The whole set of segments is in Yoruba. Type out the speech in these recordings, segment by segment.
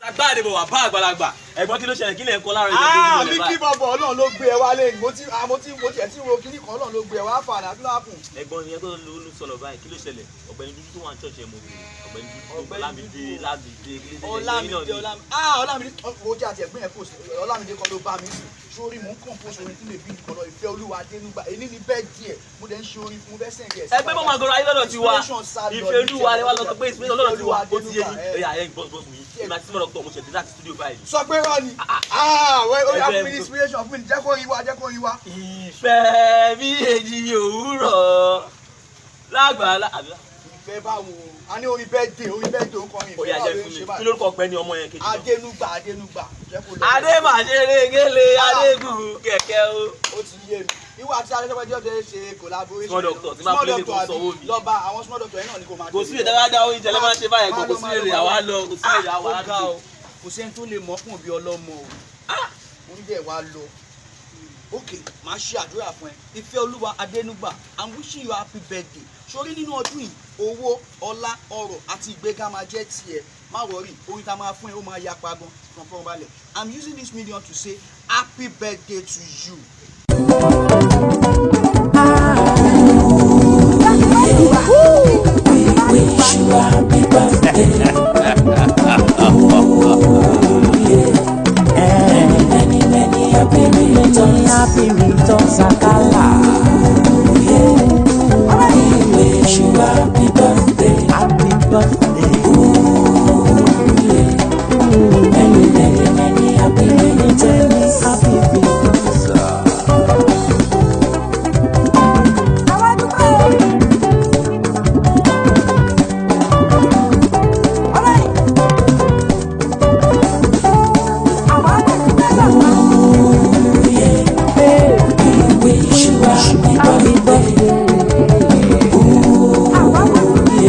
agbáde bọ̀ wà bá àgbàlagbà ẹ̀gbọ́n kí ló ṣẹlẹ̀ kí lè ń kọ́ láàrin ìjọba mi kí bọ̀bọ̀ Ọlọ́run ló gbé ẹ wá lẹ́yìn mo tiẹ̀ tí wo kíní kan Ọlọ́run ló gbé ẹ wá fàdà kí ló hàpùn. ẹ̀gbọ́n yẹn tó ló sọ̀rọ̀ báyìí kí ló ṣẹlẹ̀ ọ̀gbẹ́ni dúdú tó wà ní ṣọ́ọ̀ṣì ẹ̀ mọ̀ ọ̀gbẹ́ni dúdú Ọlámídé ojú àti ẹ̀gbọ́n yẹn kò sí Ọlámídé kan ló bá mi sùn sórí mò ń kàn fún orin tí lè bí nǹkan lọ ìfẹ́ Olúwa Adénúgbà èyí ni bẹ́ẹ̀ díẹ̀ mo dẹ̀ ń ṣe orin fún bẹ́ẹ̀ sẹ́yìn ẹ̀sìn. ẹgbẹ́ bọ́ máa gọ̀rọ̀ ayé lọ́dọ̀ ti wa ìfẹ́ Olúwa ni wà lọ sọ pé ìfẹ́ lọ́dọ̀ ti wa ó ti yé yín ẹ̀yà ẹ̀ gbọ́dọ̀ mi ìgbà tí mo lọ tọ̀ mo ṣẹ̀dí láti studio báyìí. sọ pé rọ ni ó yà fún mi ní inspiration fún mi jẹ́ kó rí wa jẹ́ kó rí wa. ìfẹ́ bí èjì òwúrọ̀ lágbàlá. ìfẹ́ báwo a ní orin bẹ́ẹ̀ dé ó kọrin ìfẹ́ báwo ló ń ṣe báyìí. kí lórúkọ ọ̀gbẹ́ni ọmọ yẹn kejì. Adénúgbà adé màṣẹ́rẹ́ gẹ́lẹ́ adégún kẹ̀kẹ́ o. ó ti yé mi ìwà àti adéṣẹ́pẹ́jọ́ tẹ́ ṣe collaboration. small doctor tí máa pélé kò sanwó mi. lọ́ba àwọn small doctor yẹn náà ni kò máa. kò sí èdè dáadáa oúnjẹ lẹ́ẹ̀ máa ń ṣe báyẹn kò sí èrè àwa lọ kò sí èrè àwa lọ. kò sẹ́ni tó lè mọ́kùn bí ọlọ́mọ o oúnjẹ wa lọ. ok máa ṣe àdúrà fún ẹ ìfẹ́ Olúwa Adénúgbà I'm wishing you happy birthday sórí nínú ọdún yìí owó ọlá ọrọ̀ àti ìgbéga máa jẹ́ tiẹ̀ má wọrí orin tá a máa fún ẹ ó máa yapa gan fún balẹ̀ I'm using this medium to say happy birthday to you. We wish you happy birthday. Many happy returns, Akala. We wish you happy birthday. Happy birthday. Many happy returns. Happy returns.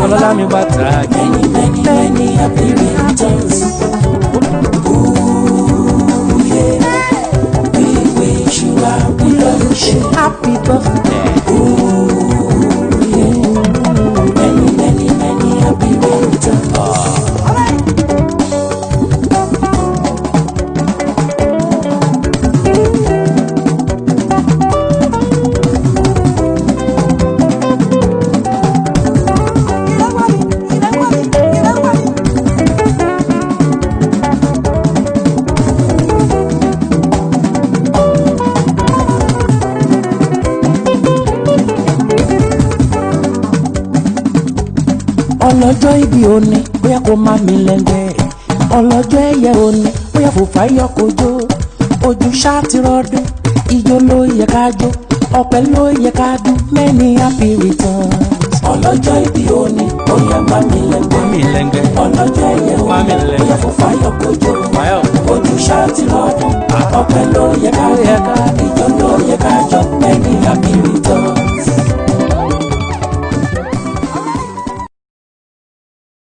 Ọlọ́lá mi bá ta many happy returns. We wish you happy birthday. happy birthday. Many happy returns. ọlọ́jọ́ ìbí òní bóyá kó má mi lẹ́ngbẹ́ ọlọ́jọ́ ẹ̀yẹ òní bóyá kó fàyọ kojó ojú ṣáàtì rọdún ijó ló yẹ ká jó ọpẹ́ ló yẹ ká dún many happy returns. ọlọ́jọ́ ìbí òní bóyá má mi lẹ́ngbẹ́ ọlọ́jọ́ ẹ̀yẹ òní bóyá kó fàyọ kojó ojú ṣáàtì rọdún ọpẹ́ ló yẹ ká dún